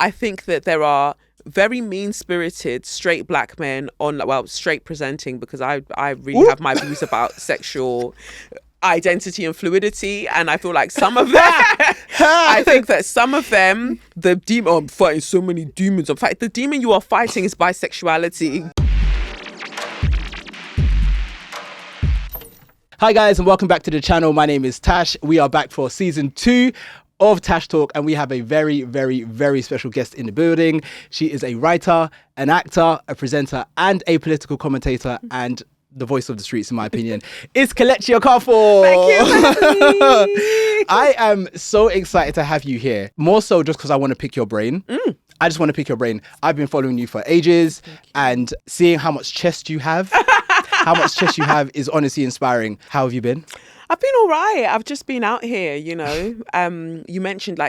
I think that there are very mean-spirited straight black men straight presenting, because I really have my views about sexual identity and fluidity, and I feel like some of them I think that some of them, the demon, I'm fighting so many demons. In fact, the demon you are fighting is bisexuality. Hi guys, and welcome back to the channel. My name is Tash. We are back for season 2 of TashTalk, and we have a very, very, very special guest in the building. She is a writer, an actor, a presenter, and a political commentator, and the voice of the streets, in my opinion. It's Kelechi Okafor. Thank you. I am so excited to have you here. More so just because I want to pick your brain. I just want to pick your brain. I've been following you for ages, and seeing how much chest you have, is honestly inspiring. How have you been? I've been all right. I've just been out here, you know. You mentioned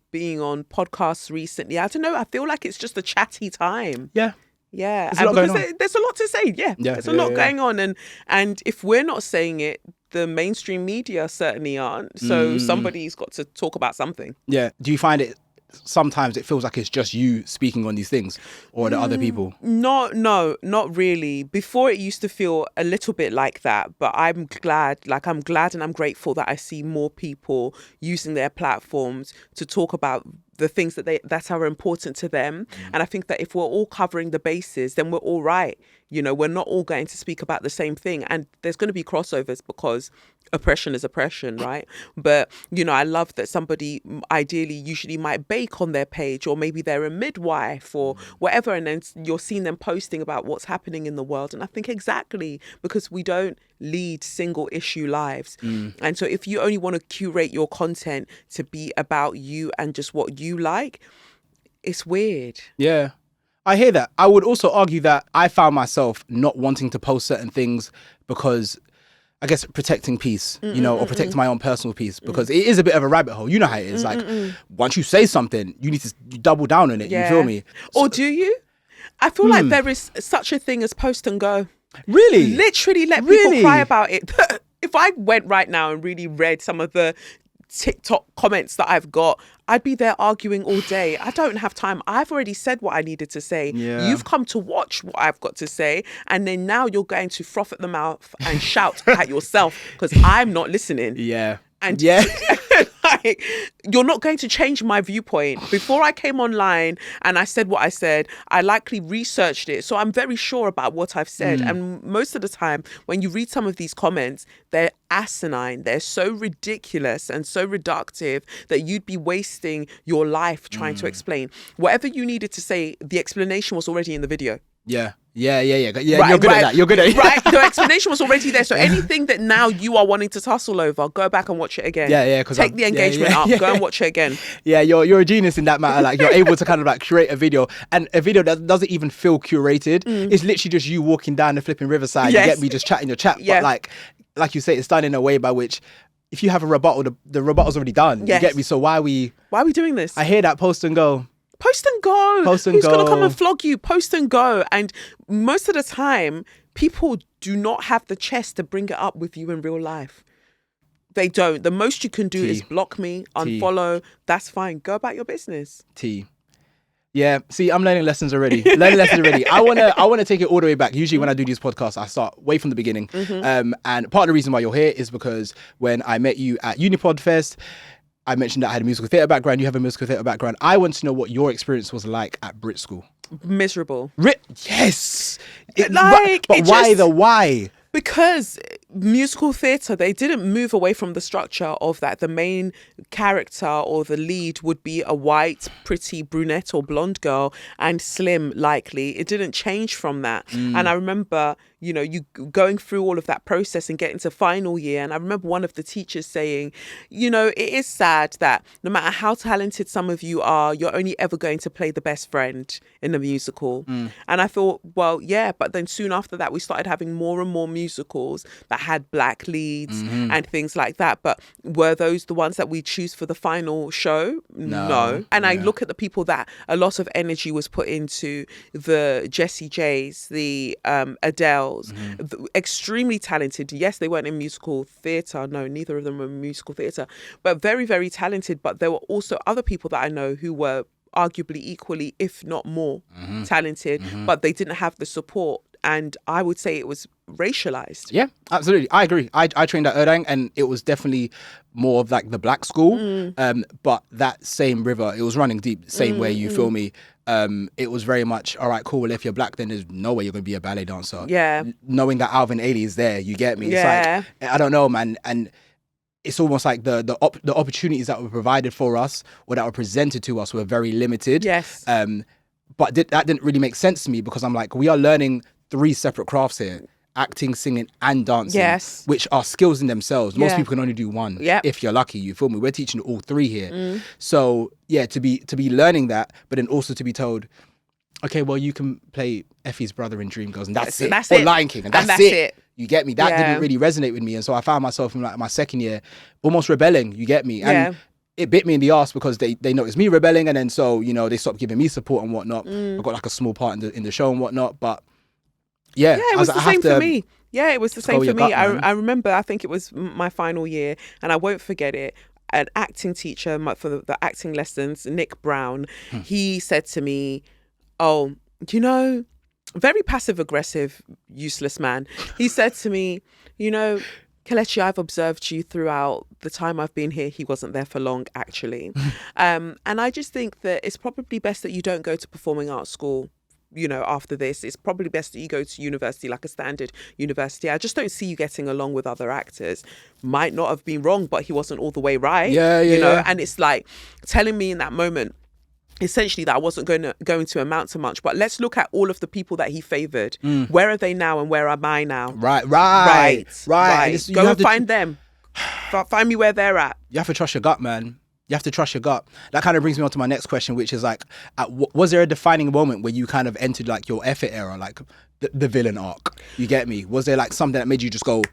being on podcasts recently. I don't know. I feel like it's just a chatty time. Yeah. Yeah. There's a lot going on. There's a lot to say. Yeah. There's a lot going on. And if we're not saying it, the mainstream media certainly aren't. So somebody's got to talk about something. Yeah. Do you find it sometimes it feels like it's just you speaking on these things, or the other people? No, not really. Before it used to feel a little bit like that, but I'm glad and I'm grateful that I see more people using their platforms to talk about the things that are important to them. And I think that if we're all covering the bases, then we're all right. You know, we're not all going to speak about the same thing, and there's going to be crossovers because oppression is oppression, right? But, you know, I love that somebody ideally usually might bake on their page, or maybe they're a midwife or whatever, and then you're seeing them posting about what's happening in the world. And I think exactly because we don't lead single issue lives. And so if you only want to curate your content to be about you and just what you like, it's weird. Yeah. I hear that. I would also argue that I found myself not wanting to post certain things because, I guess, protecting peace, you know, or protecting my own personal peace, because it is a bit of a rabbit hole. You know how it is. Like, once you say something, you need to double down on it. Yeah. You feel me? Or do you? I feel like there is such a thing as post and go. Really? Literally let people cry about it. If I went right now and really read some of the TikTok comments that I've got, I'd be there arguing all day. I don't have time. I've already said what I needed to say. Yeah. You've come to watch what I've got to say, and then now you're going to froth at the mouth and shout at yourself because I'm not listening. Yeah. And yeah. like, you're not going to change my viewpoint. Before I came online and I said what I said, I likely researched it. So I'm very sure about what I've said. And most of the time, when you read some of these comments, they're asinine. They're so ridiculous and so reductive that you'd be wasting your life trying to explain. Whatever you needed to say, the explanation was already in the video. Yeah. Yeah. Right, you're good at that. You're good at it. Right. The explanation was already there. So anything that now you are wanting to tussle over, go back and watch it again. Yeah. Take the engagement up. Go and watch it again. Yeah, you're a genius in that matter. Like, you're able to kind of like curate a video, and a video that doesn't even feel curated. It's literally just you walking down the flipping riverside. Yes. You get me, just chatting your chat. Yeah. But like you say, it's done in a way by which, if you have a rebuttal, the rebuttal's already done. Yes. You get me? So why are we doing this? I hear that post and go. Post and go. Post and Who's go. going to come and flog you? Post and go. And most of the time, people do not have the chest to bring it up with you in real life. They don't. The most you can do is block me, unfollow. That's fine. Go about your business. Yeah, see, I'm learning lessons already. I wanna take it all the way back. Usually when I do these podcasts, I start way from the beginning. And part of the reason why you're here is because when I met you at Unipod Fest, I mentioned that I had a musical theatre background. You have a musical theatre background. I want to know what your experience was like at Brit School. Miserable. Yes. But Why? Because musical theatre, they didn't move away from the structure of that. The main character or the lead would be a white, pretty brunette or blonde girl, and slim, likely. It didn't change from that. And I remember, you know, you going through all of that process and getting to final year. And I remember one of the teachers saying, you know, it is sad that no matter how talented some of you are, you're only ever going to play the best friend in the musical. And I thought, well, yeah, but then soon after that, we started having more and more musicals that had black leads and things like that. But were those the ones that we choose for the final show? No. And I look at the people that a lot of energy was put into, the Jessie J's, the Adele's, extremely talented. Yes, they weren't in musical theatre. No, neither of them were in musical theatre, but very, very talented. But there were also other people that I know who were arguably equally, if not more talented, but they didn't have the support. And I would say it was racialized. Yeah, absolutely. I agree. I trained at Erdang, and it was definitely more of like the black school. But that same river, it was running deep, same way, you feel me? It was very much, all right, cool. Well, if you're black, then there's no way you're going to be a ballet dancer. Yeah. Knowing that Alvin Ailey is there, you get me? Yeah. It's like, I don't know, man. And it's almost like the opportunities that were provided for us or that were presented to us were very limited. Yes. But that didn't really make sense to me, because I'm like, we are learning 3 separate crafts here: acting, singing, and dancing. Yes. Which are skills in themselves. Most Yeah. people can only do one. Yep. If you're lucky, you feel me? We're teaching all 3 here. So yeah, to be learning that, but then also to be told, okay, well, you can play Effie's brother in Dreamgirls, and that's it. That's or it. Lion King, and that's it. You get me? That didn't really resonate with me, and so I found myself in like my second year almost rebelling. You get me? And it bit me in the ass, because they noticed me rebelling, and then so, you know, they stopped giving me support and whatnot. I got like a small part in the show and whatnot, but yeah, it was the same for me. Yeah, it was the same go for your me. gut, man. I remember, I think it was my final year, and I won't forget it. An acting teacher for the acting lessons, Nick Brown, he said to me, oh, you know, very passive aggressive, useless man. He said to me, you know, Kelechi, I've observed you throughout the time I've been here. He wasn't there for long, actually. And I just think that it's probably best that you don't go to performing arts school, you know, after this. It's probably best that you go to university, like a standard university. I just don't see you getting along with other actors. Might not have been wrong, but he wasn't all the way right. You know, and it's like telling me in that moment, essentially, that I wasn't going to amount to much. But let's look at all of the people that he favoured. Where are they now, and where am I now? Right. And go and find them. Find me where they're at. You have to trust your gut, man. You have to trust your gut. That kind of brings me on to my next question, which is like, was there a defining moment where you kind of entered like your effort era, like the villain arc? You get me? Was there like something that made you just go?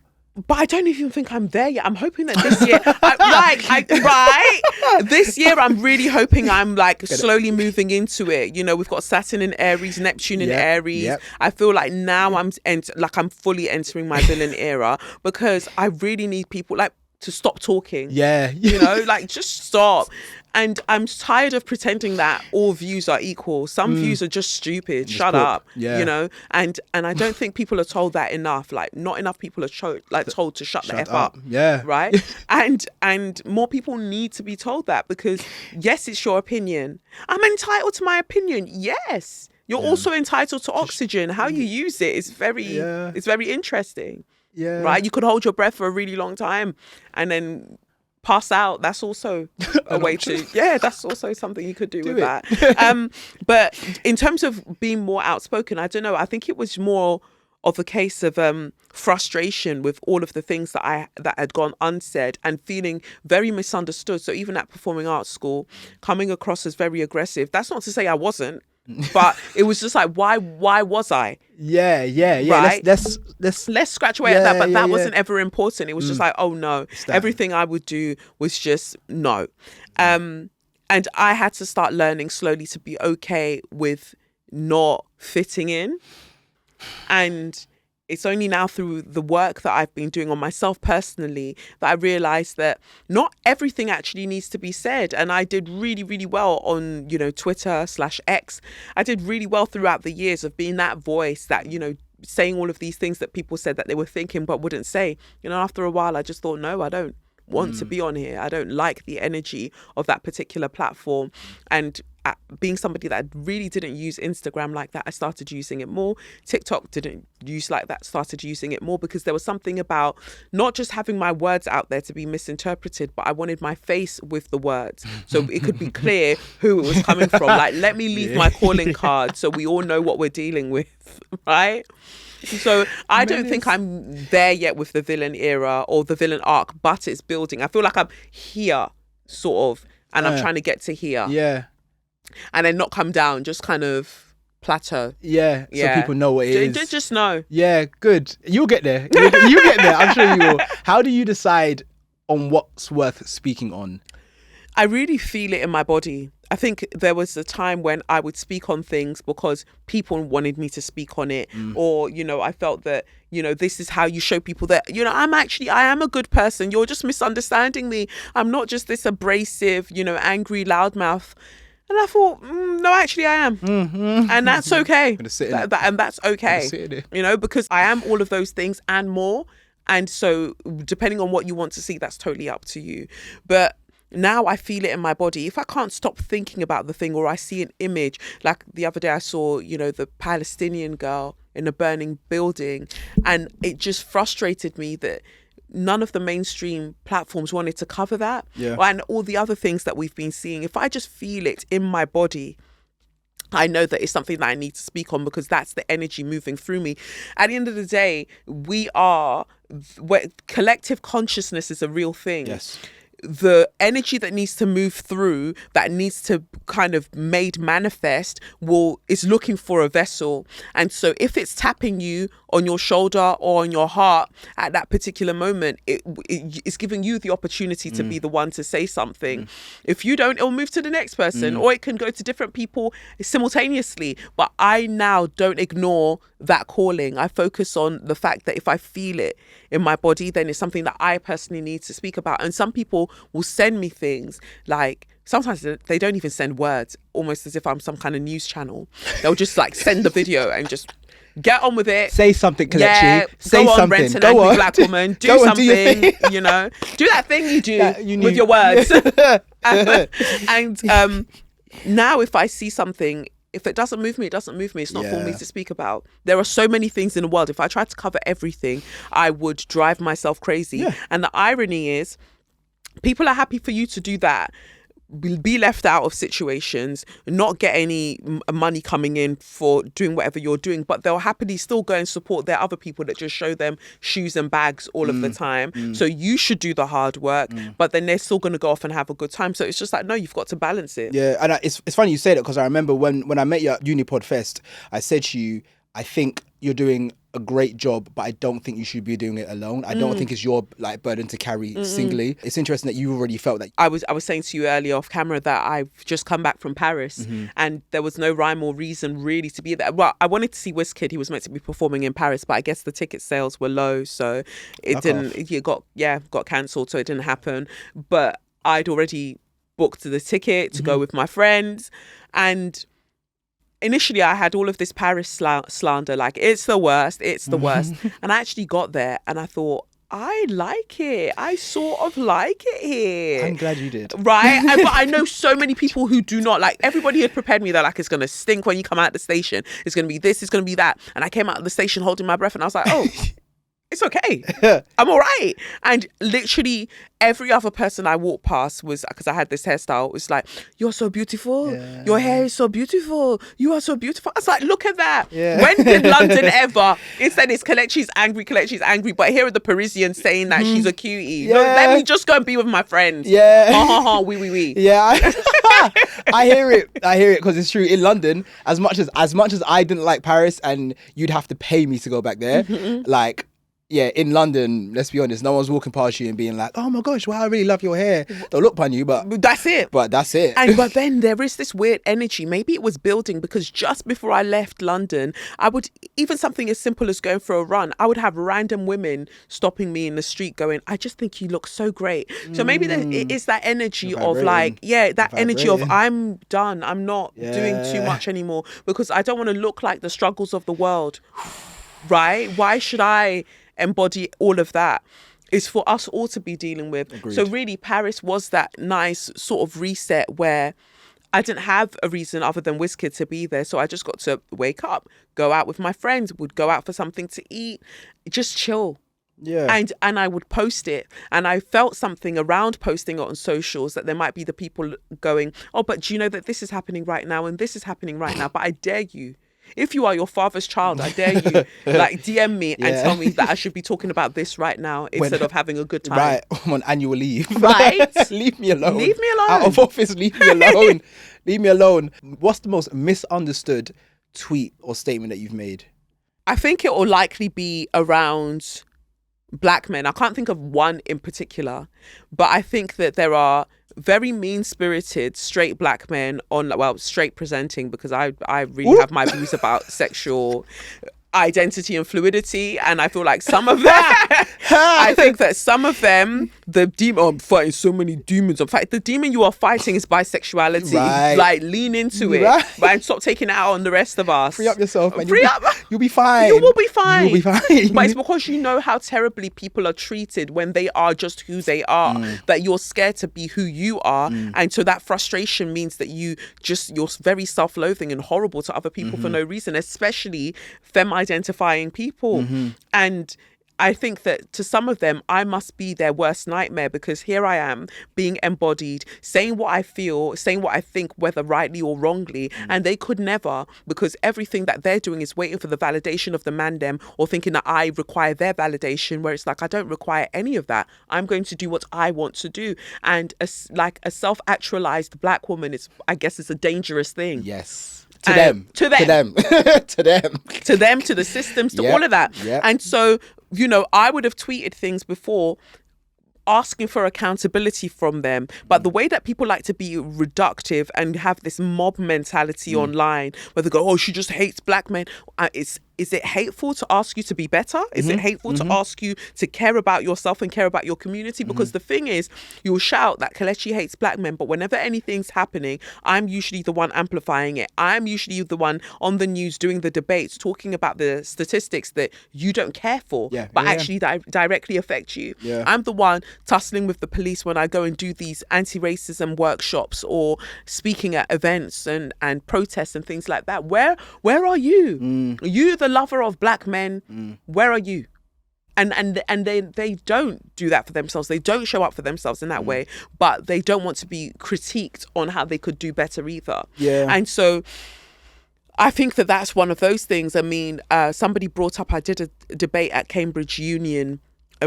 But I don't even think I'm there yet. I'm hoping that this year, this year I'm really hoping I'm like slowly moving into it. You know, we've got Saturn in Aries, Neptune in Aries. Yep. I feel like now I'm fully entering my villain era, because I really need people like to stop talking. Yeah. You know, like just stop. And I'm tired of pretending that all views are equal. Some views are just stupid. Shut up. Yeah. You know, and I don't think people are told that enough. Like, not enough people are told to shut the F up. Yeah. Right. and more people need to be told that, because yes, it's your opinion. I'm entitled to my opinion. Yes. You're also entitled to oxygen. How you use it is it's very interesting. Yeah. Right. You could hold your breath for a really long time and then pass out. That's also a way to, that's also something you could do with that. But in terms of being more outspoken, I don't know. I think it was more of a case of frustration with all of the things that had gone unsaid, and feeling very misunderstood. So even at performing arts school, coming across as very aggressive. That's not to say I wasn't. But it was just like, why was I? Yeah. Right? Let's scratch away at that. But that wasn't ever important. It was just like, oh no, everything I would do was just no. And I had to start learning slowly to be okay with not fitting in. And it's only now through the work that I've been doing on myself personally that I realized that not everything actually needs to be said. And I did really, really well on, you know, Twitter/X. I did really well throughout the years of being that voice that, you know, saying all of these things that people said that they were thinking but wouldn't say. You know, after a while, I just thought, no, I don't want to be on here. I don't like the energy of that particular platform. And being somebody that really didn't use Instagram like that, I started using it more. TikTok didn't use like that, started using it more, because there was something about not just having my words out there to be misinterpreted, but I wanted my face with the words so it could be clear who it was coming from. Like, let me leave my calling card so we all know what we're dealing with, right? So I don't think I'm there yet with the villain era or the villain arc, but it's building. I feel like I'm here, sort of, and I'm trying to get to here. Yeah. And then not come down, just kind of plateau. Yeah. So people know what it is. Just know. Yeah, good. You'll get there. You get there. I'm sure you will. How do you decide on what's worth speaking on? I really feel it in my body. I think there was a time when I would speak on things because people wanted me to speak on it. Or, you know, I felt that, you know, this is how you show people that, you know, I am a good person. You're just misunderstanding me. I'm not just this abrasive, you know, angry loudmouth. And I thought, no, actually I am. And that's okay. Gonna sit in it. And that's okay. Sit in it. You know, because I am all of those things and more. And so depending on what you want to see, that's totally up to you. But now I feel it in my body. If I can't stop thinking about the thing, or I see an image, like the other day I saw, you know, the Palestinian girl in a burning building, and it just frustrated me that none of the mainstream platforms wanted to cover that. Yeah. And all the other things that we've been seeing. If I just feel it in my body, I know that it's something that I need to speak on, because that's the energy moving through me. At the end of the day, collective consciousness is a real thing. Yes. The energy that needs to move through, that needs to kind of made manifest, is looking for a vessel. And so if it's tapping you on your shoulder or on your heart at that particular moment, it's giving you the opportunity to be the one to say something. If you don't, it'll move to the next person, or it can go to different people simultaneously. But I now don't ignore that calling. I focus on the fact that if I feel it in my body, then it's something that I personally need to speak about. And some people will send me things like, sometimes they don't even send words, almost as if I'm some kind of news channel. They'll just like send the video and just get on with it. Say something, Kelechi. Yeah, Say go on, something. rent an Go angry on. black woman. Do Go on, do your something, thing. you know. Do that thing you do That you with need. your words. And now if I see something, if it doesn't move me, it doesn't move me. It's not for me to speak about. There are so many things in the world. If I tried to cover everything, I would drive myself crazy. Yeah. And the irony is, people are happy for you to do that, be left out of situations, not get any money coming in for doing whatever you're doing, but they'll happily still go and support their other people that just show them shoes and bags all of the time. So you should do the hard work, but then they're still going to go off and have a good time. So it's just like, no, you've got to balance it. Yeah, and it's funny you say that, because I remember when I met you at Unipod Fest, I said to you, I think you're doing a great job, but I don't think you should be doing it alone. I don't think it's your like burden to carry singly. It's interesting that you already felt that. I was saying to you earlier off camera that I've just come back from Paris, and there was no rhyme or reason really to be there. Well, I wanted to see Wizkid. He was meant to be performing in Paris, but I guess the ticket sales were low, so it got cancelled, so it didn't happen. But I'd already booked the ticket to go with my friends, and initially I had all of this Paris slander, like it's the worst. And I actually got there and I thought, I like it. I sort of like it here. I'm glad you did. Right? But I know so many people who do not. Like, everybody had prepared me. They're like, it's going to stink when you come out of the station. It's going to be this, it's going to be that. And I came out of the station holding my breath and I was like, oh, it's okay. I'm all right. And literally every other person I walked past was, because I had this hairstyle, was like, you're so beautiful. Yeah. Your hair is so beautiful. You are so beautiful. I was like, look at that. Yeah. When did London ever? Instead it's Kelechi's angry. But here are the Parisians saying that she's a cutie. Yeah. No, let me just go and be with my friends. Yeah. Oui. Yeah. I hear it because it's true. In London, as much as I didn't like Paris and you'd have to pay me to go back there, like, yeah, in London, let's be honest, no one's walking past you and being like, oh my gosh, wow, I really love your hair. They'll look upon you, but that's it. But then there is this weird energy. Maybe it was building, because just before I left London, I would, even something as simple as going for a run, I would have random women stopping me in the street going, I just think you look so great. So maybe it is that energy of like, that energy of I'm done. I'm not doing too much anymore, because I don't want to look like the struggles of the world. Right? Why should I embody all of that? It's for us all to be dealing with. Agreed. So really, Paris was that nice sort of reset where I didn't have a reason other than Wizkid to be there. So I just got to wake up, go out with my friends, would go out for something to eat, just chill. Yeah. And I would post it. And I felt something around posting it on socials, that there might be the people going, oh, but do you know that this is happening right now and this is happening right now? But I dare you. If you are your father's child, I dare you, like, DM me and tell me that I should be talking about this right now instead of having a good time. Right, I'm on annual leave. Right? Leave me alone. Leave me alone. Out of office, leave me alone. Leave me alone. What's the most misunderstood tweet or statement that you've made? I think it will likely be around black men. I can't think of one in particular, but I think that there are very mean-spirited straight black men straight presenting, because I really have my views about sexual. identity and fluidity, and I feel like some of them I think that some of them, the demon, I'm fighting so many demons. In fact, the demon you are fighting is bisexuality. Right. Like, lean into it, Right. and stop taking it out on the rest of us. Free up yourself, man. Free up. You'll be fine. You will be fine. You will be fine. But it's because you know how terribly people are treated when they are just who they are, that you're scared to be who you are. And so that frustration means that you're very self-loathing and horrible to other people for no reason, especially femme-identifying people. And I think that to some of them, I must be their worst nightmare, because here I am being embodied, saying what I feel, saying what I think, whether rightly or wrongly, and they could never, because everything that they're doing is waiting for the validation of the mandem, or thinking that I require their validation, where it's like, I don't require any of that. I'm going to do what I want to do. And a self-actualized black woman is, I guess, is a dangerous thing. Yes. To them, to the systems, to all of that. And so, I would have tweeted things before asking for accountability from them. But the way that people like to be reductive and have this mob mentality online, where they go, oh, she just hates black men. Is it hateful to ask you to be better? Is it hateful to ask you to care about yourself and care about your community? Because the thing is, you'll shout that Kelechi hates black men, but whenever anything's happening, I'm usually the one amplifying it. I'm usually the one on the news doing the debates, talking about the statistics that you don't care for, but actually directly affect you. I'm the one tussling with the police when I go and do these anti-racism workshops or speaking at events and protests and things like that. Where are you? You, the lover of black men, where are you? And they don't do that for themselves. They don't show up for themselves in that way, but they don't want to be critiqued on how they could do better either. And so I think that that's one of those things. I mean, somebody brought up, I did a debate at Cambridge Union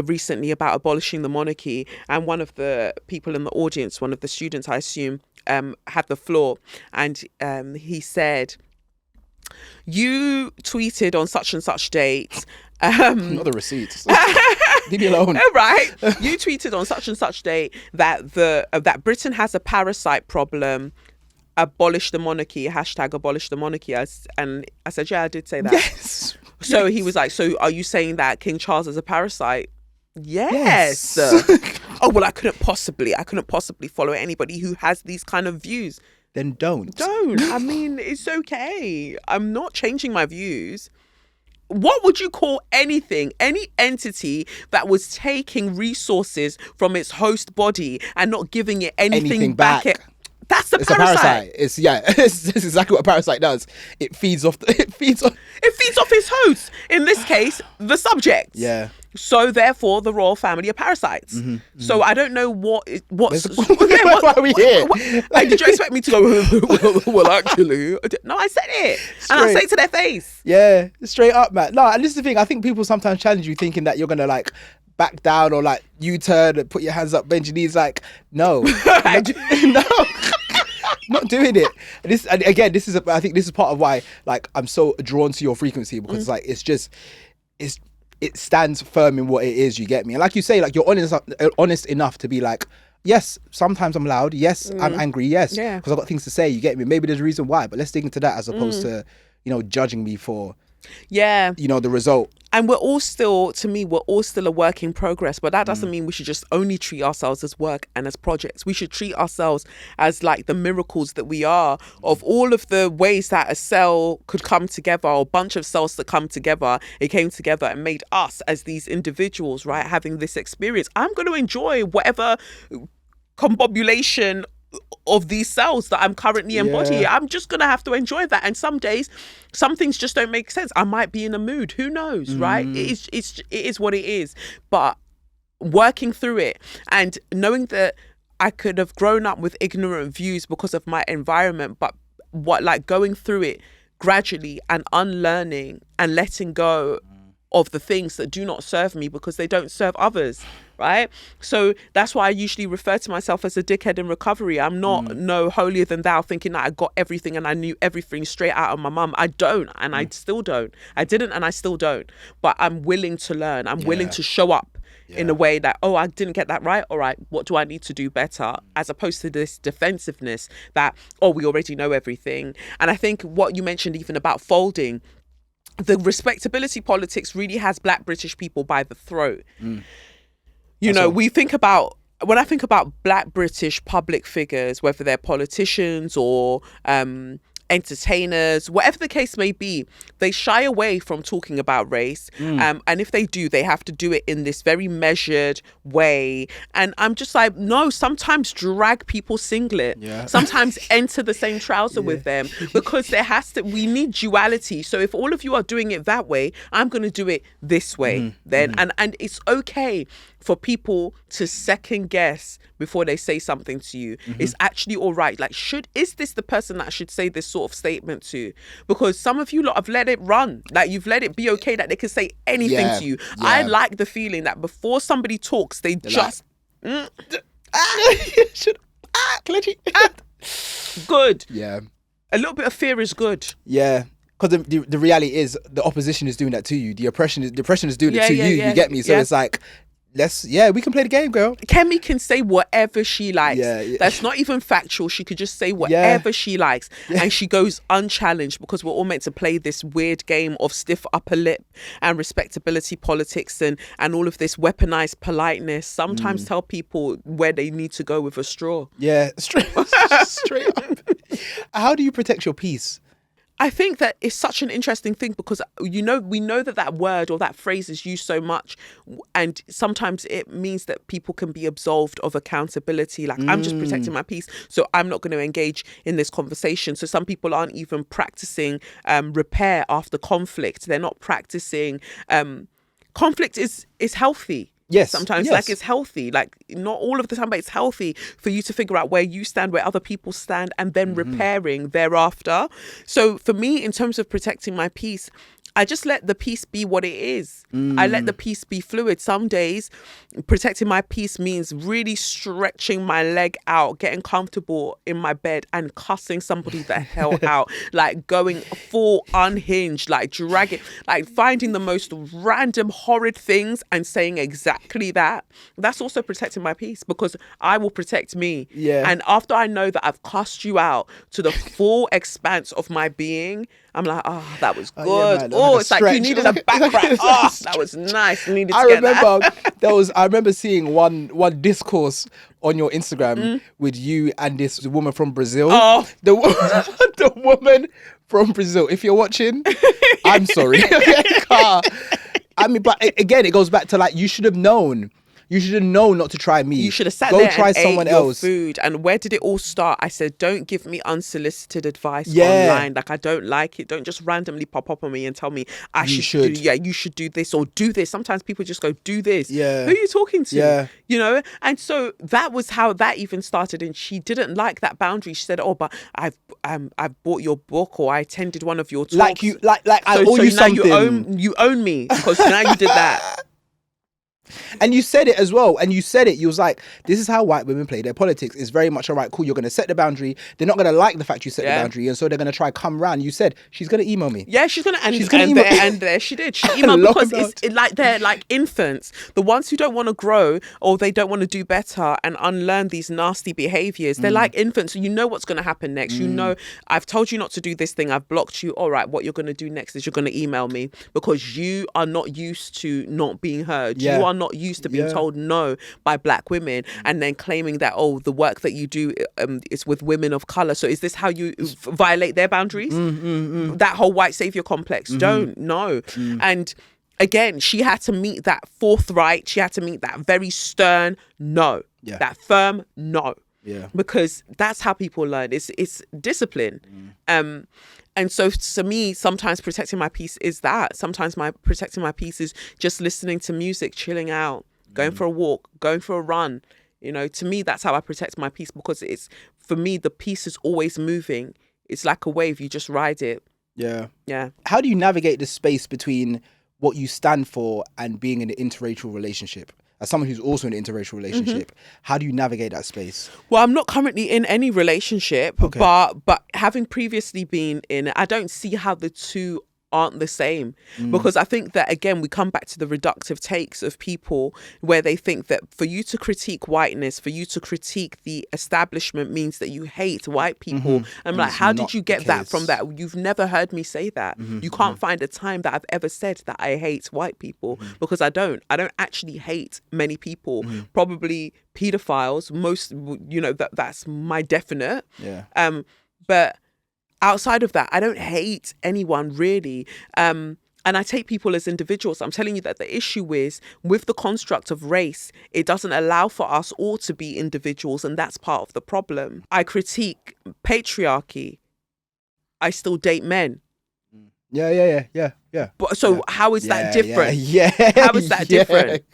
recently about abolishing the monarchy, and one of the people in the audience, one of the students, I assume, had the floor, and he said, you tweeted on such and such date. Not the receipts. Leave me alone. Right. You tweeted on such and such date that that Britain has a parasite problem. Abolish the monarchy. Hashtag abolish the monarchy. And I said, yeah, I did say that. Yes. So he was like, so are you saying that King Charles is a parasite? Yes. Oh, well, I couldn't possibly follow anybody who has these kind of views. Then don't. I mean, it's okay. I'm not changing my views. What would you call any entity that was taking resources from its host body and not giving it anything back? That's the parasite. It's exactly what a parasite does. It feeds off its host. In this case, the subject. Yeah. So therefore, the royal family are parasites. So I don't know what's why are we here? Like, did you expect me to go? Well, actually, no, I said it, and I say it to their face. Yeah, straight up, man. No, and this is the thing. I think people sometimes challenge you, thinking that you're gonna like back down or like U-turn and put your hands up, bend your knees. Like, no, no. Not doing it. And again, I think this is part of why, like, I'm so drawn to your frequency, because like it stands firm in what it is. You get me? And like you say, like, you're honest enough to be like, yes, sometimes I'm loud. Yes, I'm angry. Yes, because I've got things to say. You get me? Maybe there's a reason why, but let's dig into that as opposed to judging me for the result. And we're all still a work in progress, but that doesn't mean we should just only treat ourselves as work and as projects. We should treat ourselves as like the miracles that we are, of all of the ways that a cell could come together, or a bunch of cells that come together. It came together and made us as these individuals, right? Having this experience. I'm going to enjoy whatever combobulation of these cells that I'm currently embodying. I'm just gonna have to enjoy that. And some days, some things just don't make sense. I might be in a mood. Who knows, right? It is what it is. But working through it and knowing that I could have grown up with ignorant views because of my environment, but going through it gradually and unlearning and letting go of the things that do not serve me because they don't serve others, right? So that's why I usually refer to myself as a dickhead in recovery. I'm not no holier than thou, thinking that I got everything and I knew everything straight out of my mum. I don't, and I still don't. I didn't, and I still don't. But I'm willing to learn. I'm willing to show up in a way that, I didn't get that right. All right, what do I need to do better? As opposed to this defensiveness that, we already know everything. And I think what you mentioned even about folding, the respectability politics really has Black British people by the throat. You know, when I think about Black British public figures, whether they're politicians or entertainers, whatever the case may be, they shy away from talking about race. And if they do, they have to do it in this very measured way. And I'm just like, no, sometimes drag people's singlet. Sometimes enter the same trouser with them, because we need duality. So if all of you are doing it that way, I'm going to do it this way then. And it's okay for people to second guess before they say something to you. It's actually all right. Like, is this the person that I should say this sort of statement to? Because some of you lot have let it run. Like, you've let it be okay that they can say anything to you. I like the feeling that before somebody talks, they're just good. Yeah. A little bit of fear is good. Yeah. Because the reality is the opposition is doing that to you. The oppression is doing it to you. You get me? So it's like, we can play the game, girl. Kemi can say whatever she likes. That's not even factual. She could just say whatever she likes. And she goes unchallenged, because we're all meant to play this weird game of stiff upper lip and respectability politics and all of this weaponized politeness. Sometimes tell people where they need to go with a straw. Yeah, straight up. How do you protect your peace? I think that it's such an interesting thing, because, you know, we know that word or that phrase is used so much, and sometimes it means that people can be absolved of accountability. Like, I'm just protecting my peace, so I'm not going to engage in this conversation. So some people aren't even practicing repair after conflict. They're not practicing. Conflict is healthy. Yes. Sometimes, like, it's healthy. Like, not all of the time, but it's healthy for you to figure out where you stand, where other people stand, and then repairing thereafter. So for me, in terms of protecting my peace, I just let the peace be what it is. I let the peace be fluid. Some days, protecting my peace means really stretching my leg out, getting comfortable in my bed and cussing somebody the hell out, like going full unhinged, like dragging, like finding the most random horrid things and saying exactly that. That's also protecting my peace, because I will protect me. Yeah. And after I know that I've cussed you out to the full expanse of my being, I'm like, that was good. It's like you needed a back crack. That was nice. You needed to get that. I remember seeing one discourse on your Instagram with you and this woman from Brazil. The woman from Brazil. If you're watching, I'm sorry. I mean, but again, it goes back to, like, you should have known. You should have known not to try me. You should have sat Go there try and someone ate your else. food. And where did it all start? I said, don't give me unsolicited advice online. Like, I don't like it. Don't just randomly pop up on me and tell me you should do this or do this. Sometimes people just go, do this. Yeah. Who are you talking to? Yeah. You know? And so that was how that even started. And she didn't like that boundary. She said, but I've bought your book, or I attended one of your talks. Like I owe you something. You own me, because now you did that. And you said it as well. And you said it. You was like, this is how white women play their politics. It's very much, all right, cool. You're going to set the boundary. They're not going to like the fact you set the boundary. And so they're going to try come round. You said, she's going to email me. Yeah, she's going to. And there she did. She emailed, because they're like infants. The ones who don't want to grow, or they don't want to do better and unlearn these nasty behaviors. They're like infants. So you know what's going to happen next. You know, I've told you not to do this thing. I've blocked you. All right, what you're going to do next is you're going to email me, because you are not used to not being heard. You are not used to being told no by Black women, and then claiming that, the work that you do is with women of color. So is this how you violate their boundaries? That whole white savior complex. Don't. No. And again, she had to meet that forthright. She had to meet that very stern no. Yeah. That firm no. Yeah. Because that's how people learn. It's discipline. And so to me, sometimes protecting my peace is that. Sometimes protecting my peace is just listening to music, chilling out, going for a walk, going for a run. You know, to me, that's how I protect my peace, because for me, the peace is always moving. It's like a wave. You just ride it. Yeah. Yeah. How do you navigate the space between what you stand for and being in an interracial relationship? As someone who's also in an interracial relationship, how do you navigate that space? Well, I'm not currently in any relationship, but having previously been in, I don't see how the two aren't the same. Because I think that, again, we come back to the reductive takes of people where they think that for you to critique whiteness, for you to critique the establishment means that you hate white people. I'm like, how did you get that from that? You've never heard me say that. You can't find a time that I've ever said that I hate white people, because I don't actually hate many people. Probably pedophiles, most, that's my definite. But outside of that, I don't hate anyone really. And I take people as individuals. I'm telling you that the issue is with the construct of race, it doesn't allow for us all to be individuals. And that's part of the problem. I critique patriarchy. I still date men. Yeah. But so how is that different? Yeah. How is that different?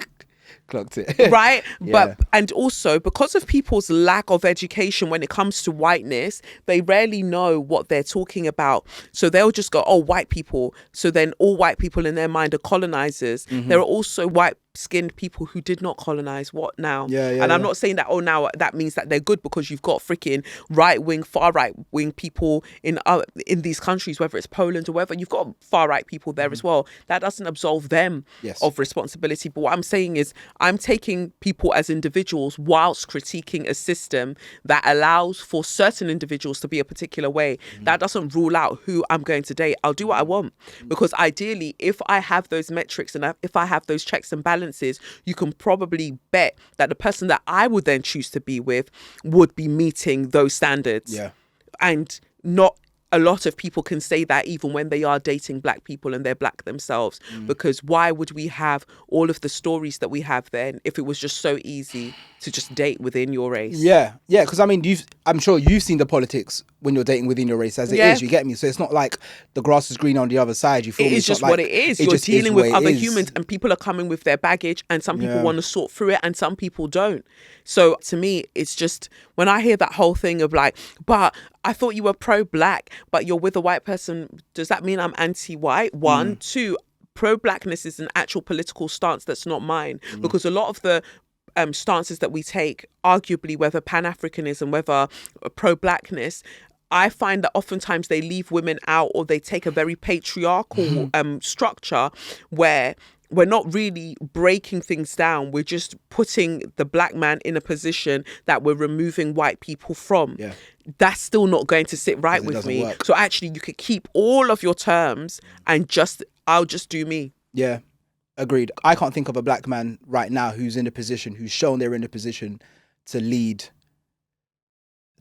Clocked it. Right? But and also because of people's lack of education when it comes to whiteness, they rarely know what they're talking about. So they'll just go, oh, white people. So then all white people in their mind are colonizers. There are also white-skinned people who did not colonize. What now? And I'm not saying that, oh, now that means that they're good, because you've got freaking right-wing, far-right-wing people in these countries, whether it's Poland or wherever. You've got far-right people there as well. That doesn't absolve them of responsibility. But what I'm saying is I'm taking people as individuals whilst critiquing a system that allows for certain individuals to be a particular way. That doesn't rule out who I'm going to date. I'll do what I want, because ideally, if I have those metrics and if I have those checks and balances, you can probably bet that the person that I would then choose to be with would be meeting those standards. And not a lot of people can say that even when they are dating black people and they're black themselves, because why would we have all of the stories that we have then if it was just so easy to just date within your race? Because I mean, I'm sure you've seen the politics when you're dating within your race as it is, you get me? So it's not like the grass is green on the other side, you feel me? It is just what it is. You're dealing with other humans, and people are coming with their baggage, and some people want to sort through it and some people don't. So to me, it's just, when I hear that whole thing of like, but I thought you were pro-black, but you're with a white person, does that mean I'm anti-white? One. Two, pro-blackness is an actual political stance that's not mine, because a lot of the stances that we take, arguably whether Pan-Africanism, whether pro-blackness, I find that oftentimes they leave women out, or they take a very patriarchal structure where we're not really breaking things down. We're just putting the black man in a position that we're removing white people from. That's still not going to sit right with me. So actually, you could keep all of your terms and I'll just do me. Yeah, agreed. I can't think of a black man right now who's shown they're in a position to lead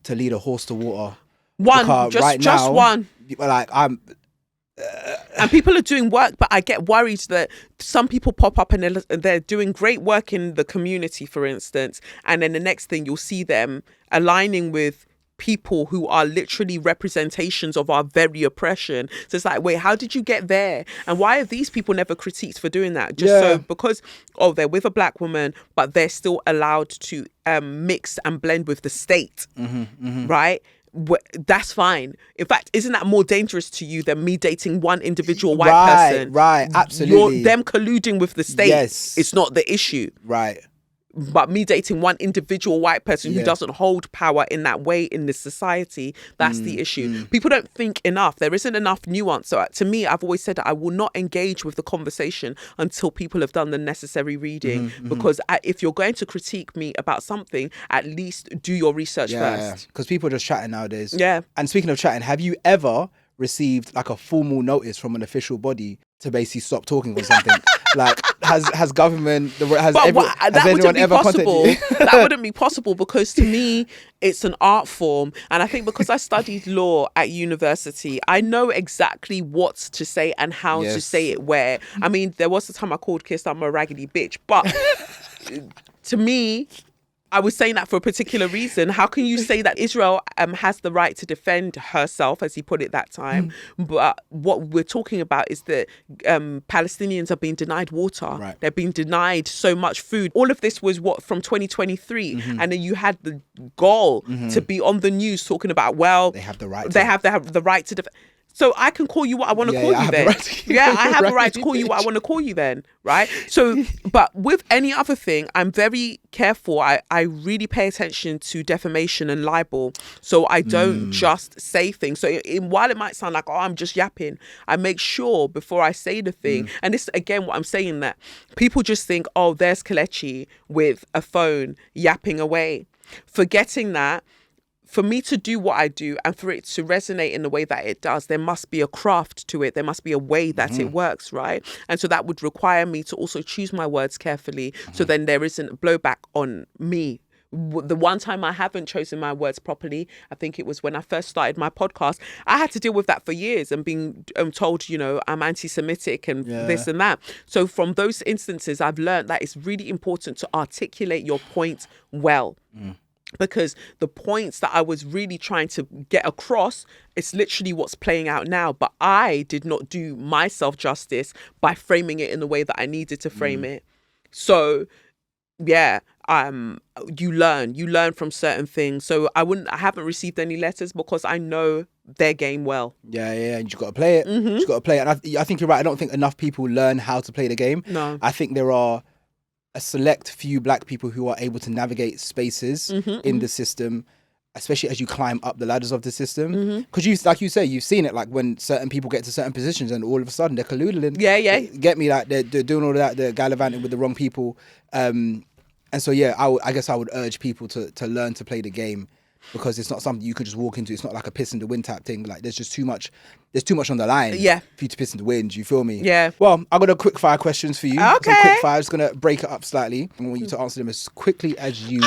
a horse to water. One, just one. Like and people are doing work, but I get worried that some people pop up and they're doing great work in the community, for instance, and then the next thing you'll see them aligning with people who are literally representations of our very oppression. So it's like, wait, how did you get there? And why are these people never critiqued for doing that? So because they're with a black woman, but they're still allowed to mix and blend with the state, right? That's fine. In fact, isn't that more dangerous to you than me dating one individual white person? Right, absolutely. Them colluding with the state. It's not the issue. Right. But me dating one individual white person who doesn't hold power in that way in this society, that's the issue. People don't think enough. There isn't enough nuance. So to me, I've always said that I will not engage with the conversation until people have done the necessary reading. Because if you're going to critique me about something, at least do your research first. Because people are just chatting nowadays. Yeah. And speaking of chatting, have you ever received like a formal notice from an official body to basically stop talking or something? Like, has government, has anyone ever contacted you? That wouldn't be possible, because to me, it's an art form. And I think because I studied law at university, I know exactly what to say and how to say it where. I mean, there was a time I called Kirsten a raggedy bitch, but to me, I was saying that for a particular reason. How can you say that Israel has the right to defend herself, as he put it that time, but what we're talking about is that Palestinians are being denied water. Right. They're being denied so much food. All of this was from 2023, and then you had the gall to be on the news talking about, well, they have the right. They have the right to defend. So I can call you what I want to call you then. I have a right to call you what I want to call you then, right? So, but with any other thing, I'm very careful. I really pay attention to defamation and libel. So I don't just say things. So while it might sound like, oh, I'm just yapping, I make sure before I say the thing. And this, again, what I'm saying, that people just think, oh, there's Kelechi with a phone yapping away, forgetting that for me to do what I do and for it to resonate in the way that it does, there must be a craft to it. There must be a way that it works, right? And so that would require me to also choose my words carefully. So then there isn't blowback on me. The one time I haven't chosen my words properly, I think it was when I first started my podcast. I had to deal with that for years and being told, you know, I'm anti-Semitic and this and that. So from those instances, I've learned that it's really important to articulate your point well. Because the points that I was really trying to get across, it's literally what's playing out now. But I did not do myself justice by framing it in the way that I needed to frame it. So, yeah, you learn from certain things. So I haven't received any letters because I know their game well. Yeah, and you got to play it. You got to play it. And I think you're right. I don't think enough people learn how to play the game. No. I think there are a select few black people who are able to navigate spaces in the system, especially as you climb up the ladders of the system. Because you, like you say, you've seen it, like when certain people get to certain positions and all of a sudden they're colludiling. Yeah. Get me, like they're doing all of that, they're gallivanting with the wrong people. And so, yeah, I guess I would urge people to learn to play the game, because it's not something you could just walk into. It's not like a piss in the wind type thing. Like there's too much on the line for you to piss in the wind. You feel me? Yeah. Well, I've got a quick fire questions for you. Okay. Some quick fire. I'm just going to break it up slightly. I want you to answer them as quickly as you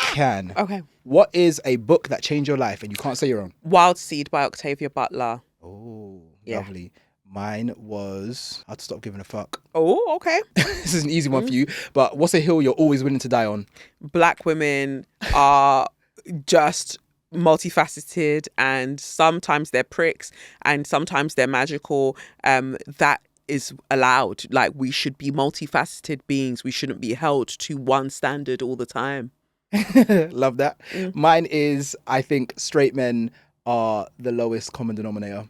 can. Okay. What is a book that changed your life? And you can't say your own. Wild Seed by Octavia Butler. Oh, lovely. Mine was How to Stop Giving a Fuck. Oh, okay. This is an easy one for you. But what's a hill you're always willing to die on? Black women are just multifaceted, and sometimes they're pricks and sometimes they're magical. That is allowed. Like, we should be multifaceted beings. We shouldn't be held to one standard all the time. Love that. Mine is, I think straight men are the lowest common denominator.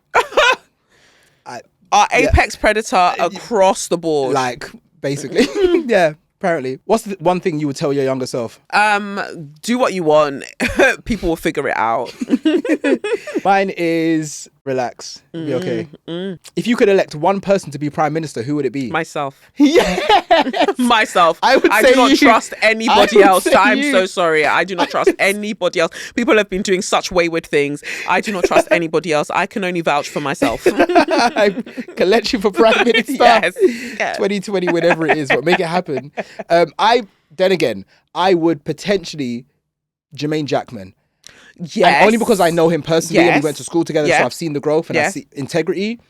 Our apex predator across the board. Like, basically. Yeah. Apparently. What's the one thing you would tell your younger self? Do what you want. People will figure it out. Mine is relax. Be okay. If you could elect one person to be prime minister, who would it be? Myself. Yes. Myself. I do not trust anybody else. I'm so sorry. I do not trust anybody else. People have been doing such wayward things. I do not trust anybody else. I can only vouch for myself. Kelechi for prime minister. Yes. 2020, whatever it is, but make it happen. I would potentially Jermaine Jackman. Yes. And only because I know him personally and we went to school together, so I've seen the growth and I see integrity.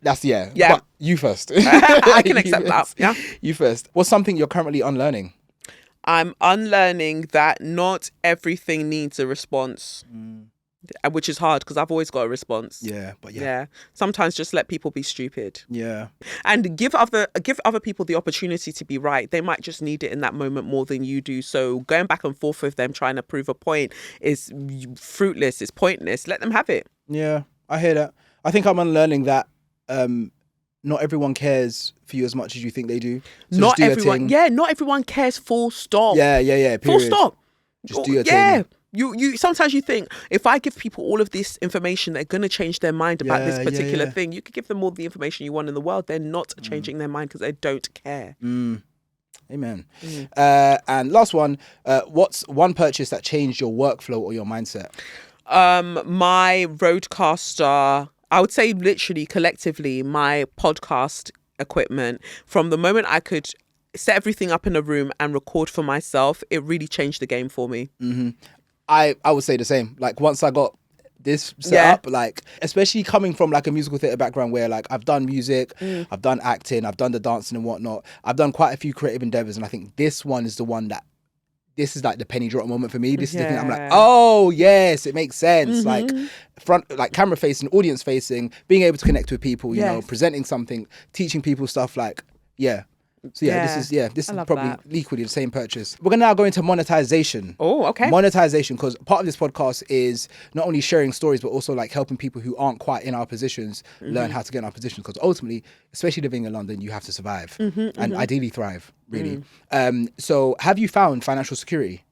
That's But you first. I can accept that. Yeah. You first. What's something you're currently unlearning? I'm unlearning that not everything needs a response. Which is hard because I've always got a response. Yeah. Sometimes just let people be stupid. Yeah. And give other people the opportunity to be right. They might just need it in that moment more than you do. So going back and forth with them trying to prove a point is fruitless. It's pointless. Let them have it. Yeah, I hear that. I think I'm unlearning that not everyone cares for you as much as you think they do. So not everyone. Yeah, not everyone cares. Full stop. Yeah. Period. Full stop. Just do your thing. You sometimes you think if I give people all of this information, they're going to change their mind about this particular thing. You could give them all the information you want in the world. They're not changing their mind because they don't care. Amen. And last one, what's one purchase that changed your workflow or your mindset? My Rodecaster, I would say literally collectively, my podcast equipment. From the moment I could set everything up in a room and record for myself, it really changed the game for me. I would say the same. Like once I got this set up, like especially coming from like a musical theatre background where like I've done music, I've done acting, I've done the dancing and whatnot. I've done quite a few creative endeavours, and I think this one is the one that this is like the penny drop moment for me. This is the thing I'm like, oh yes, it makes sense. Like front, like camera facing, audience facing, being able to connect with people, you know, presenting something, teaching people stuff. Like So this I is love probably that. equally the same purchase. We're gonna now go into monetization. Oh, okay. Monetization, because part of this podcast is not only sharing stories, but also like helping people who aren't quite in our positions learn how to get in our positions. Because ultimately, especially living in London, you have to survive and ideally thrive, really. So have you found financial security?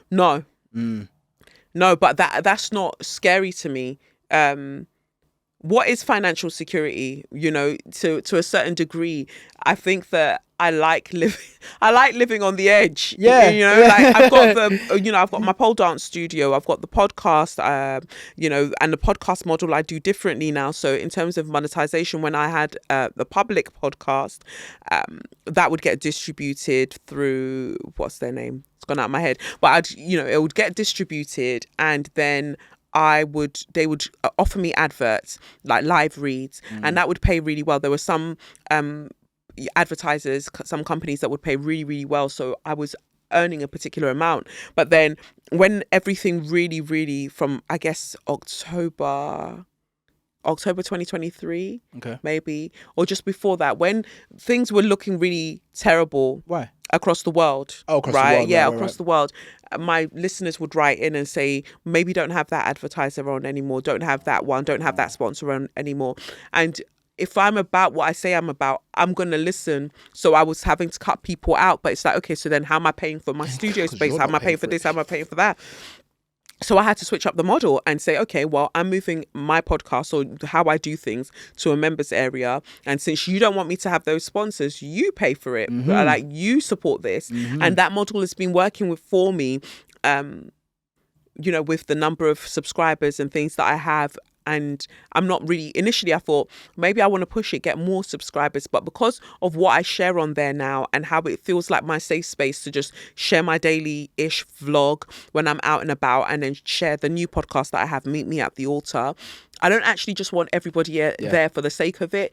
No. No, but that's not scary to me. What is financial security? You know, to a certain degree, I think that I like living on the edge. Yeah. You know, like I've got my pole dance studio, I've got the podcast, and the podcast model I do differently now. So in terms of monetization, when I had the public podcast, that would get distributed through, what's their name? It's gone out of my head, but it would get distributed, and then they would offer me adverts, like live reads, and that would pay really well. There were some advertisers, some companies that would pay really, really well. So I was earning a particular amount. But then when everything really, really from, I guess, October 2023, maybe, or just before that, when things were looking really terrible. Why? Across the world. Oh, across the world. Yeah, right, across the world. My listeners would write in and say, maybe don't have that advertiser on anymore. Don't have that one. Don't have that sponsor on anymore. And if I'm about what I say I'm about, I'm going to listen. So I was having to cut people out. But it's like, okay, so then how am I paying for my studio space? How am I paying for this? How am I paying for that? So I had to switch up the model and say, okay, well, I'm moving my podcast or how I do things to a members area. And since you don't want me to have those sponsors, you pay for it. Like, you support this. And that model has been working for me, with the number of subscribers and things that I have. And I'm not really, initially I thought maybe I want to push it, get more subscribers. But because of what I share on there now and how it feels like my safe space to just share my daily-ish vlog when I'm out and about, and then share the new podcast that I have, Meet Me at the Altar. I don't actually just want everybody there for the sake of it,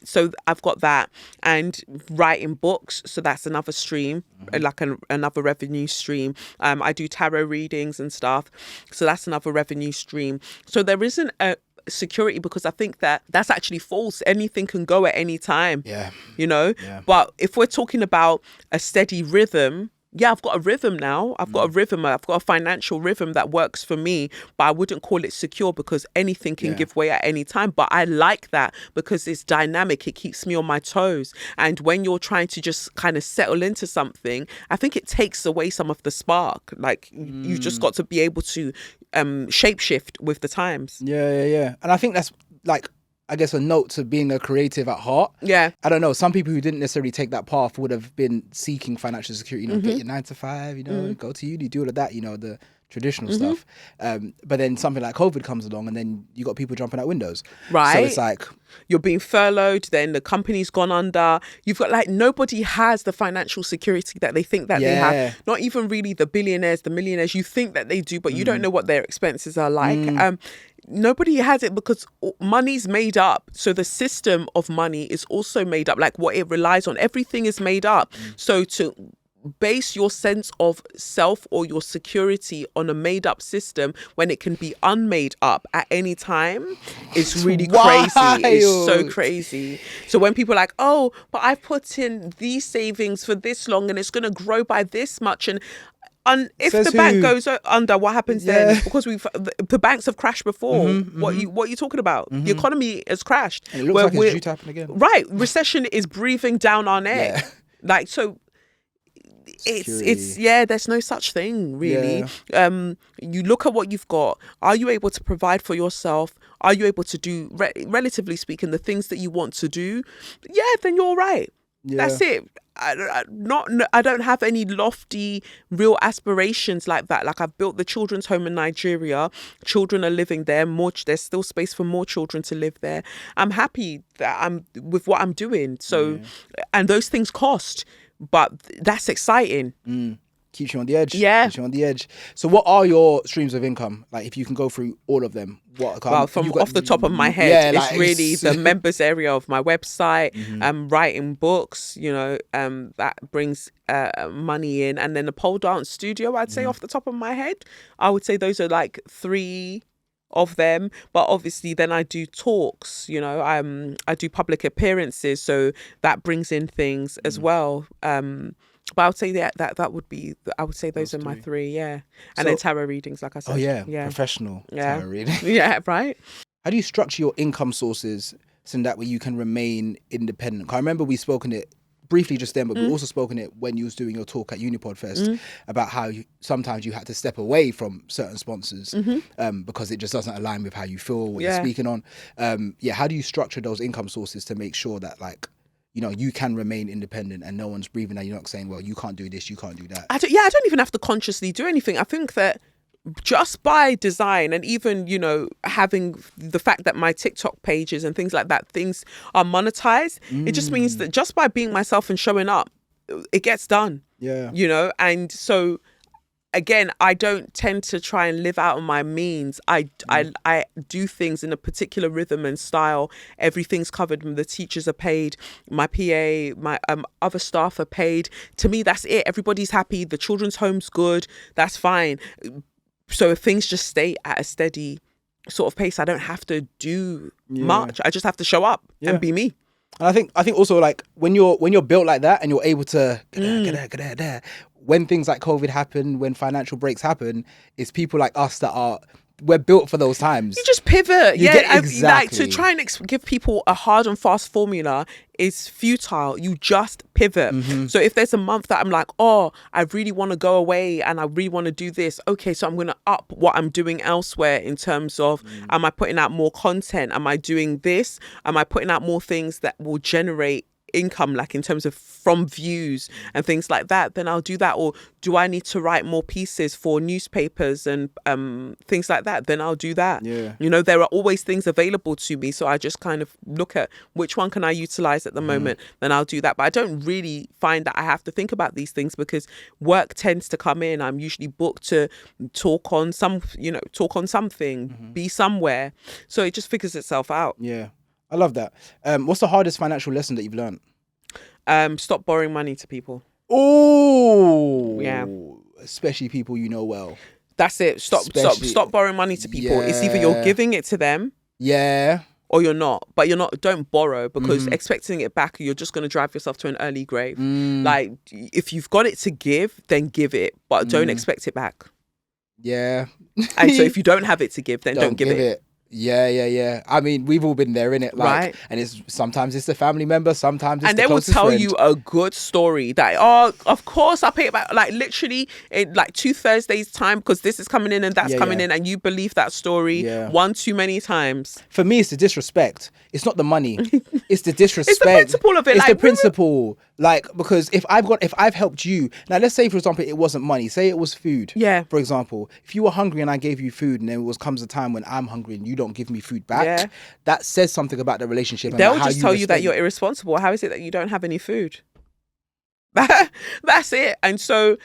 so I've got that, and writing books. So that's another stream, like another revenue stream. I do tarot readings and stuff. So that's another revenue stream. So there isn't a security, because I think that's actually false. Anything can go at any time, but if we're talking about a steady rhythm, I've got a rhythm now. I've got a rhythm. I've got a financial rhythm that works for me, but I wouldn't call it secure, because anything can give way at any time. But I like that because it's dynamic. It keeps me on my toes. And when you're trying to just kind of settle into something, I think it takes away some of the spark. Like, you just got to be able to shapeshift with the times. Yeah. And I think that's like, I guess, a note to being a creative at heart. Yeah. I don't know. Some people who didn't necessarily take that path would have been seeking financial security, get your 9 to 5, go to uni, do all of that, the traditional stuff. But then something like COVID comes along, and then you got people jumping out windows. Right. So it's like, you're being furloughed, then the company's gone under. You've got, like, nobody has the financial security that they think that they have. Not even really the billionaires, the millionaires. You think that they do, but you don't know what their expenses are like. Nobody has it because money's made up. So the system of money is also made up. Like, what it relies on, everything is made up. So to base your sense of self or your security on a made up system when it can be unmade up at any time is really crazy. It's so crazy. So when people are like, oh, but I've put in these savings for this long and it's going to grow by this much, and if the bank goes under, what happens then? Because the banks have crashed before. What are you talking about? The economy has crashed. And it looks like it's due to happen again. Right. Recession is breathing down our neck. Yeah. Like, so it's there's no such thing, really. You look at what you've got. Are you able to provide for yourself? Are you able to do, relatively speaking, the things that you want to do? Yeah, then you're all right. That's it. I don't have any lofty real aspirations like that. Like, I've built the children's home in Nigeria. Children are living there. There's still space for more children to live there. I'm happy that I'm with what I'm doing. So, and those things cost, but that's exciting. Keeps you on the edge. Yeah. Keeps you on the edge. So what are your streams of income? Like, if you can go through all of them, what? Well, from off the top of my head, it's really the members area of my website. Writing books, that brings money in, and then the pole dance studio. I'd say off the top of my head, I would say those are like three of them. But obviously then I do talks, you know, I do public appearances, so that brings in things as well. But I would say that would be, I would say those are my three, yeah. And then tarot readings, like I said. Oh yeah, professional tarot reading. Yeah, right. How do you structure your income sources so that way you can remain independent? 'Cause I remember we spoke in it briefly just then, but we also spoke in it when you was doing your talk at Unipod Fest about how sometimes you had to step away from certain sponsors because it just doesn't align with how you feel, what you're speaking on. How do you structure those income sources to make sure that, like, you know, you can remain independent and no one's breathing at you, not saying, well, you can't do this, you can't do that? I don't even have to consciously do anything. I think that just by design, and even, you know, having the fact that my TikTok pages and things like that, things are monetized, it just means that just by being myself and showing up, it gets done. Yeah. You know, and so again, I don't tend to try and live out of my means. I do things in a particular rhythm and style. Everything's covered. The teachers are paid. My PA, my other staff are paid. To me, that's it. Everybody's happy. The children's home's good. That's fine. So if things just stay at a steady sort of pace, I don't have to do much. I just have to show up and be me. And I think also, like, when you're built like that and you're able to get there, when things like COVID happen, when financial breaks happen, it's people like us that we're built for those times. You just pivot. Exactly. Like, to try and give people a hard and fast formula is futile. You just pivot. So if there's a month that I'm like, oh, I really want to go away and I really want to do this. Okay, so I'm going to up what I'm doing elsewhere in terms of, am I putting out more content? Am I doing this? Am I putting out more things that will generate income, like in terms of from views and things like that? Then I'll do that. Or do I need to write more pieces for newspapers and things like that? Then I'll do that. You know, there are always things available to me, so I just kind of look at which one can I utilize at the moment, then I'll do that. But I don't really find that I have to think about these things because work tends to come in. I'm usually booked to talk on something, be somewhere, so it just figures itself out. I love that. What's the hardest financial lesson that you've learned? Stop borrowing money to people. Oh, yeah. Especially people you know well. That's it. Stop borrowing money to people. It's either you're giving it to them, or you're not. But don't borrow, because expecting it back, you're just going to drive yourself to an early grave. Like, if you've got it to give, then give it, but don't expect it back. And so if you don't have it to give, then don't give it. Yeah. I mean, we've all been there, innit? Like, right. And sometimes it's the family member, sometimes it's the closest friend. And they will tell you a good story that, oh, of course I'll pay it back, like literally in like 2 Thursdays time, because this is coming in and that's coming in, and you believe that story one too many times. For me, it's the disrespect. It's not the money. It's the disrespect. It's the principle of it. It's the principle. Like, because if I've helped you, now let's say, for example, it wasn't money. Say it was food. For example, if you were hungry and I gave you food, and then comes a time when I'm hungry and you don't give me food back, that says something about the relationship. And they'll just tell you that you're irresponsible. How is it that you don't have any food? That's it. And so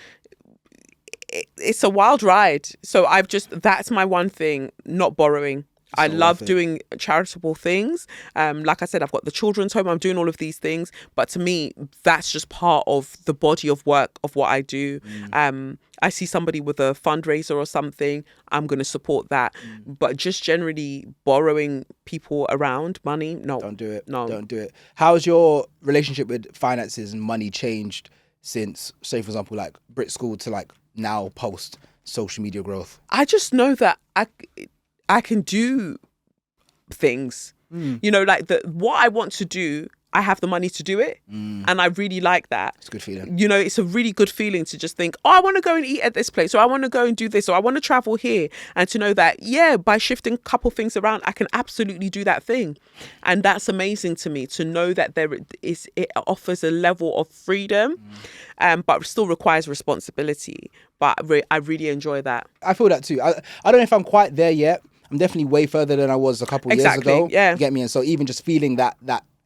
it's a wild ride. So that's my one thing, not borrowing. I love doing charitable things. Like I said, I've got the children's home. I'm doing all of these things. But to me, that's just part of the body of work of what I do. I see somebody with a fundraiser or something, I'm going to support that. But just generally borrowing people around money, no. Don't do it. No. Don't do it. How's your relationship with finances and money changed since, say, for example, like Brit School to like now post social media growth? I just know that I can do things, you know, like what I want to do, I have the money to do it. And I really like that. It's a good feeling. You know, it's a really good feeling to just think, oh, I want to go and eat at this place, or I want to go and do this, or I want to travel here. And to know that, by shifting a couple things around, I can absolutely do that thing. And that's amazing to me, to know that it offers a level of freedom, but still requires responsibility. But I really enjoy that. I feel that too. I don't know if I'm quite there yet. I'm definitely way further than I was a couple years ago. You get me? And so even just feeling that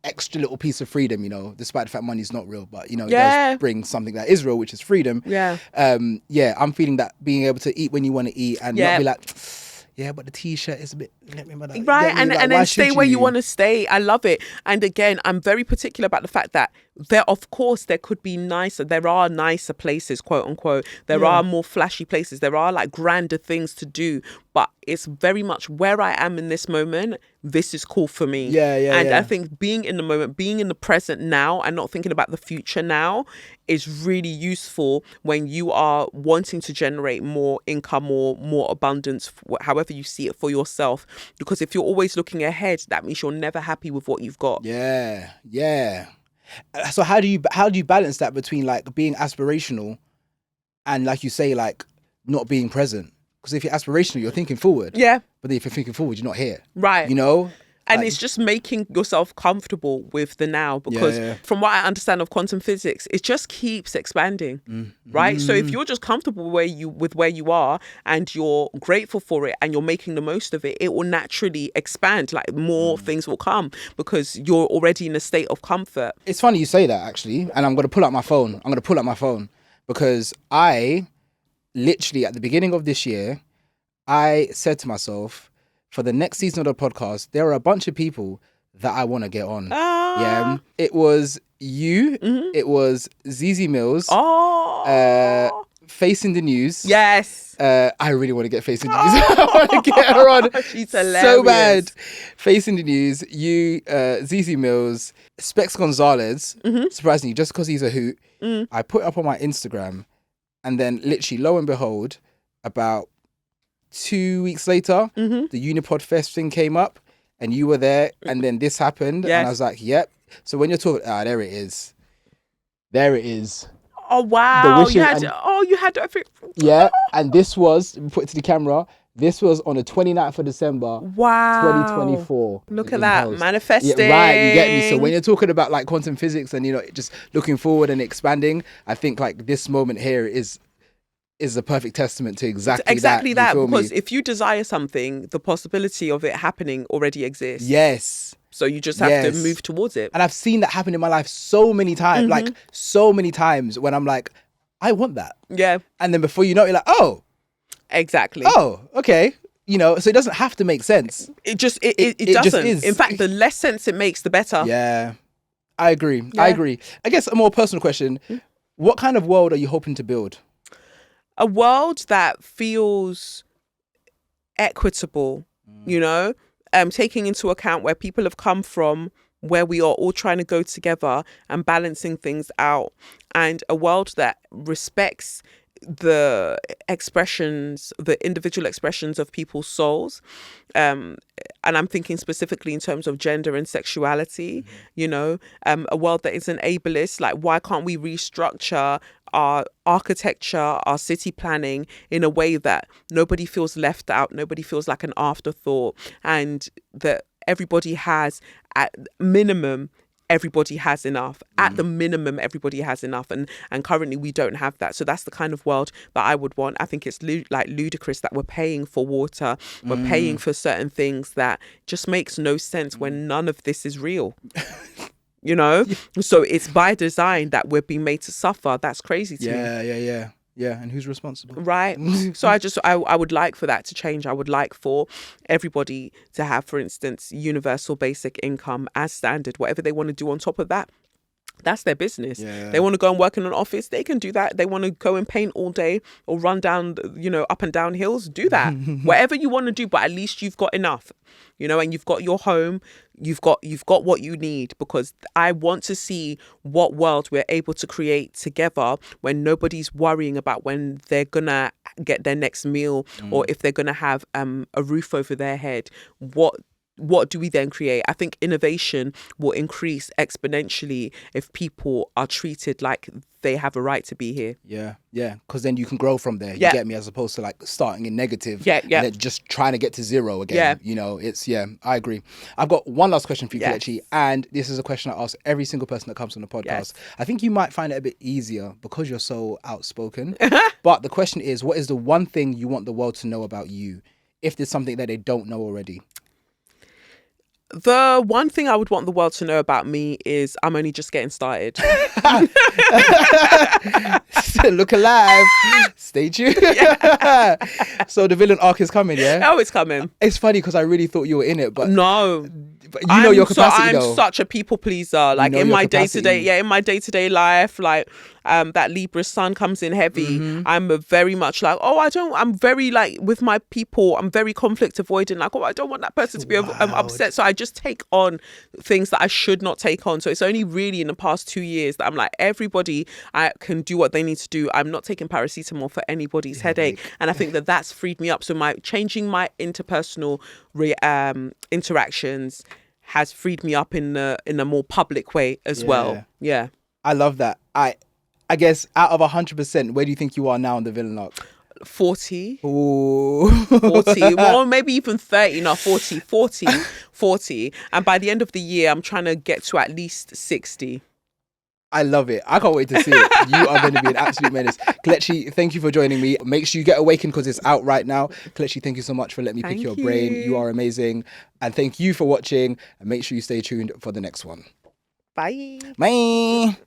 extra little piece of freedom, you know, despite the fact money's not real, but, you know, it does bring something that is real, which is freedom. I'm feeling that, being able to eat when you want to eat and not be like, but the t-shirt is a bit, right, and then stay where you want to stay. I love it. And again, I'm very particular about the fact that of course there could be there are nicer places, quote unquote. There are more flashy places. There are like grander things to do, but it's very much where I am in this moment. This is cool for me. And I think being in the moment, being in the present now and not thinking about the future now is really useful when you are wanting to generate more income or more abundance, however you see it for yourself. Because if you're always looking ahead, that means you're never happy with what you've got. So how do you balance that between like being aspirational and, like you say, like not being present? Because if you're aspirational, you're thinking forward. But then if you're thinking forward, you're not here. Right. You know? And it's just making yourself comfortable with the now, because from what I understand of quantum physics, it just keeps expanding, right? So if you're just comfortable with where you are and you're grateful for it and you're making the most of it, it will naturally expand. Like more things will come because you're already in a state of comfort. It's funny you say that, actually, and I'm going to pull out my phone because I literally at the beginning of this year, I said to myself, for the next season of the podcast, there are a bunch of people that I want to get on. Yeah, it was you. It was Zeze Mills. Facing the News. Yes. I really want to get Facing the News. I want to get her on. She's hilarious. So bad. Facing the News. You, Zeze Mills, Specs Gonzalez. Surprisingly, just because he's a hoot, I put it up on my Instagram, and then literally, lo and behold, about 2 weeks later, the Unipod Fest thing came up and you were there, and then this happened. And I was like, yep. So when you're talking, there it is. There it is. Oh, wow. You had to. Yeah. And this was, put it to the camera, this was on the 29th of December, 2024. Look at that. Manifesting. Yeah, right, you get me. So when you're talking about like quantum physics and, you know, just looking forward and expanding, I think like this moment here is a perfect testament to exactly that. Because if you desire something, the possibility of it happening already exists. Yes. So you just have to move towards it. And I've seen that happen in my life so many times, like so many times when I'm like, I want that. Yeah. And then before you know it, you're like, oh. Exactly. Oh, okay. You know, so it doesn't have to make sense. It doesn't. Just is. In fact, the less sense it makes, the better. Yeah. I agree. I guess a more personal question. What kind of world are you hoping to build? A world that feels equitable, you know, taking into account where people have come from, where we are all trying to go together and balancing things out, and a world that respects the individual expressions of people's souls. And I'm thinking specifically in terms of gender and sexuality, you know, a world that isn't ableist. Like, why can't we restructure our architecture, our city planning in a way that nobody feels left out, nobody feels like an afterthought, and that everybody has, at minimum, everybody has enough. At the minimum, everybody has enough. And currently we don't have that. So that's the kind of world that I would want. I think it's ludicrous that we're paying for water. We're paying for certain things that just makes no sense when none of this is real. You know? So it's by design that we're being made to suffer. That's crazy to me. Yeah, and who's responsible? Right. So I would like for that to change. I would like for everybody to have, for instance, universal basic income as standard. Whatever they want to do on top of that, that's their business. Yeah. They want to go and work in an office, they can do that. They want to go and paint all day or run down, you know, up and down hills, do that. Whatever you want to do, but at least you've got enough, you know, and you've got your home, you've got what you need, because I want to see what world we're able to create together when nobody's worrying about when they're gonna get their next meal or if they're gonna have a roof over their head. What do we then create? I think innovation will increase exponentially if people are treated like they have a right to be here. Yeah. Because then you can grow from there. You get me? As opposed to like starting in negative. And then just trying to get to zero again. Yeah. You know, I agree. I've got one last question for you, Kelechi. And this is a question I ask every single person that comes on the podcast. Yes. I think you might find it a bit easier because you're so outspoken. But the question is, what is the one thing you want the world to know about you, if there's something that they don't know already? The one thing I would want the world to know about me is I'm only just getting started. Look alive. Stay tuned. So the villain arc is coming, yeah? Oh, it's coming. It's funny because I really thought you were in it, but No. you know your capacity I'm though. such a people pleaser. Like know in your my capacity. day-to-day, in my day-to-day life, like that Libra sun comes in heavy. I'm very much like, I'm very like with my people, I'm very conflict avoidant. Like, I don't want that person to be upset. So I just take on things that I should not take on. So it's only really in the past 2 years that I'm like, everybody I can do what they need to do. I'm not taking paracetamol for anybody's headache. And I think that that's freed me up. So changing my interpersonal interactions has freed me up in a more public way as well. Yeah. I love that. I guess out of 100%, where do you think you are now in the villain arc? 40. Ooh. 40. Or maybe even 30. No, 40. 40. And by the end of the year, I'm trying to get to at least 60. I love it. I can't wait to see it. You are going to be an absolute menace. Kelechi, thank you for joining me. Make sure you get Awakened because it's out right now. Kelechi, thank you so much for letting me pick your brain. You are amazing. And thank you for watching. And make sure you stay tuned for the next one. Bye. Bye.